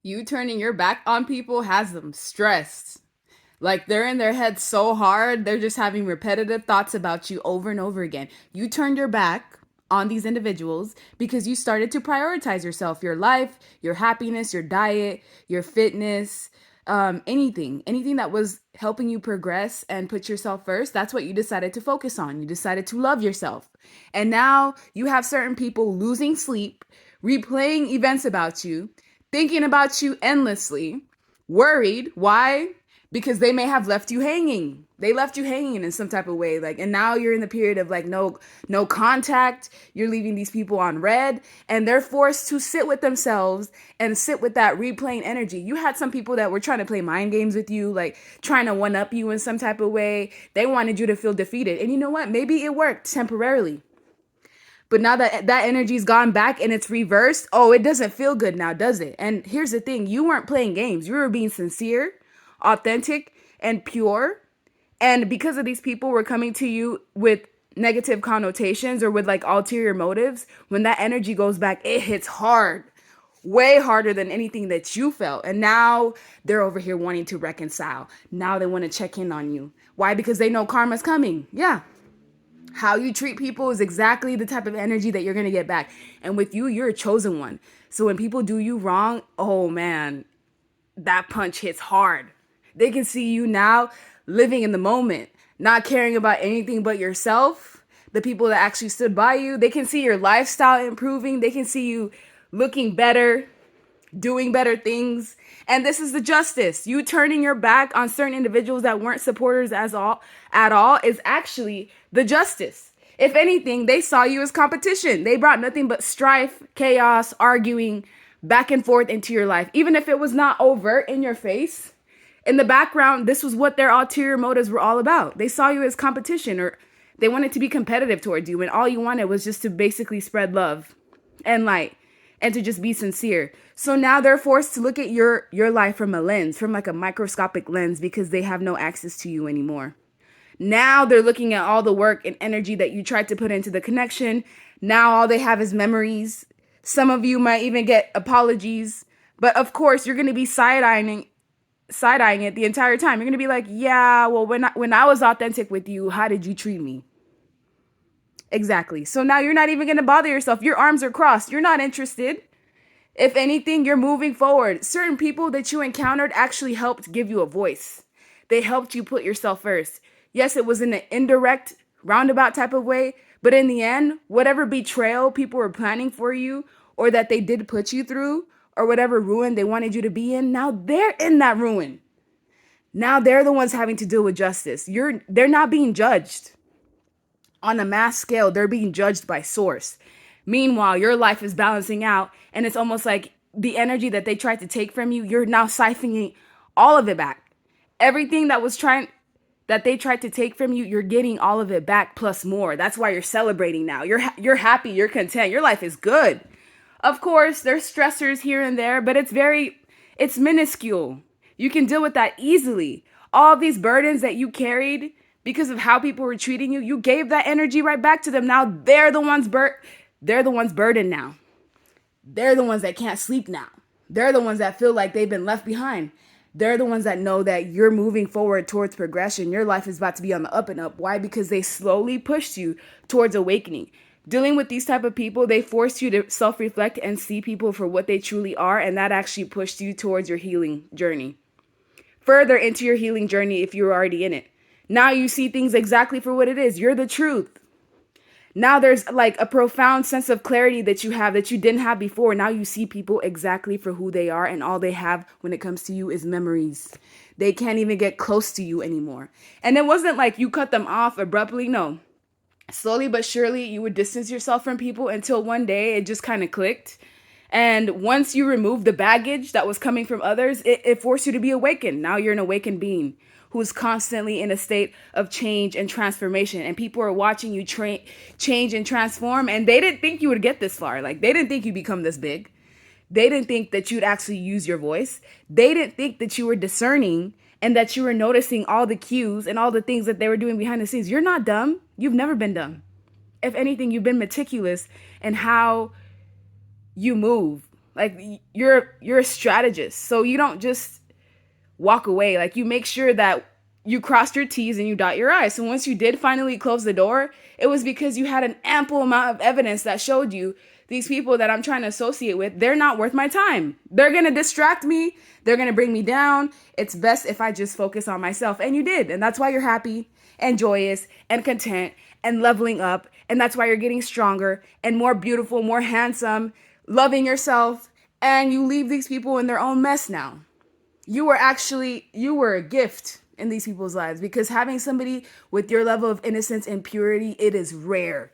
You turning your back on people has them stressed. Like they're in their head so hard, they're just having repetitive thoughts about you over and over again. You turned your back on these individuals because you started to prioritize yourself, your life, your happiness, your diet, your fitness, anything that was helping you progress and put yourself first. That's what you decided to focus on. You decided to love yourself. And now you have certain people losing sleep, replaying events about you, thinking about you endlessly, worried. Why? Because they may have left you hanging. They left you hanging in some type of way. Like, and now you're in the period of like no contact. You're leaving these people on red, and they're forced to sit with themselves and sit with that replaying energy. You had some people that were trying to play mind games with you, like trying to one up you in some type of way. They wanted you to feel defeated. And you know what? Maybe it worked temporarily. But now that that energy's gone back and it's reversed, oh, it doesn't feel good now, does it? And here's the thing, you weren't playing games. You were being sincere, authentic, and pure. And because of these people were coming to you with negative connotations or with like ulterior motives, when that energy goes back, it hits hard. Way harder than anything that you felt. And now they're over here wanting to reconcile. Now they want to check in on you. Why? Because they know karma's coming. Yeah, how you treat people is exactly the type of energy that you're going to get back. And with you, you're a chosen one. So when people do you wrong, oh man, that punch hits hard. They can see you now living in the moment, not caring about anything but yourself. The people that actually stood by you, they can see your lifestyle improving. They can see you looking better, doing better things. And this is the justice. You turning your back on certain individuals that weren't supporters at all is actually the justice. If anything, they saw you as competition. They brought nothing but strife, chaos, arguing back and forth into your life. Even if it was not overt in your face, in the background, this was what their ulterior motives were all about. They saw you as competition, or they wanted to be competitive towards you, and all you wanted was just to basically spread love and light and to just be sincere. So now they're forced to look at your life from a lens, from like a microscopic lens, because they have no access to you anymore. Now they're looking at all the work and energy that you tried to put into the connection. Now all they have is memories. Some of you might even get apologies, but of course you're going to be side-eyeing it the entire time. You're going to be like, "Yeah, well when I was authentic with you, how did you treat me?" Exactly. So now you're not even going to bother yourself. Your arms are crossed. You're not interested. If anything, you're moving forward. Certain people that you encountered actually helped give you a voice. They helped you put yourself first. Yes, it was in an indirect, roundabout type of way, but in the end, whatever betrayal people were planning for you or that they did put you through or whatever ruin they wanted you to be in, now they're in that ruin. Now they're the ones having to deal with justice. They're not being judged on a mass scale. They're being judged by source. Meanwhile, your life is balancing out, and it's almost like the energy that they tried to take from you, you're now siphoning all of it back. Everything that they tried to take from you, you're getting all of it back plus more. That's why you're celebrating now. You're happy, you're content. Your life is good. Of course, there's stressors here and there, but it's minuscule. You can deal with that easily. All these burdens that you carried because of how people were treating you, you gave that energy right back to them. Now they're the ones burdened now. They're the ones that can't sleep now. They're the ones that feel like they've been left behind. They're the ones that know that you're moving forward towards progression. Your life is about to be on the up and up. Why? Because they slowly pushed you towards awakening. Dealing with these type of people, they force you to self-reflect and see people for what they truly are, and that actually pushed you towards your healing journey. Further into your healing journey if you're already in it. Now you see things exactly for what it is. You're the truth. Now there's like a profound sense of clarity that you have that you didn't have before. Now you see people exactly for who they are, and all they have when it comes to you is memories. They can't even get close to you anymore. And it wasn't like you cut them off abruptly. No. Slowly but surely, you would distance yourself from people until one day it just kind of clicked. And once you remove the baggage that was coming from others, it forced you to be awakened. Now you're an awakened being who's constantly in a state of change and transformation. And people are watching you change and transform. And they didn't think you would get this far. Like, they didn't think you'd become this big. They didn't think that you'd actually use your voice. They didn't think that you were discerning and that you were noticing all the cues and all the things that they were doing behind the scenes. You're not dumb. You've never been dumb. If anything, you've been meticulous in how you move. Like you're a strategist. So you don't just walk away. Like you make sure that you crossed your T's and you dot your I's. So once you did finally close the door, it was because you had an ample amount of evidence that showed you these people that I'm trying to associate with, they're not worth my time. They're going to distract me. They're going to bring me down. It's best if I just focus on myself. And you did. And that's why you're happy and joyous and content and leveling up. And that's why you're getting stronger and more beautiful, more handsome, loving yourself. And you leave these people in their own mess now. You were a gift in these people's lives, because having somebody with your level of innocence and purity, it is rare.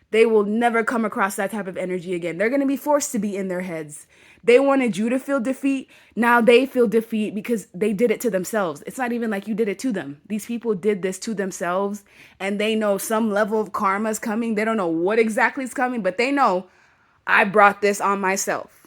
They will never come across that type of energy again. They're going to be forced to be in their heads. They wanted you to feel defeat. Now they feel defeat because they did it to themselves. It's not even like you did it to them. These people did this to themselves, and they know some level of karma is coming. They don't know what exactly is coming, but they know I brought this on myself.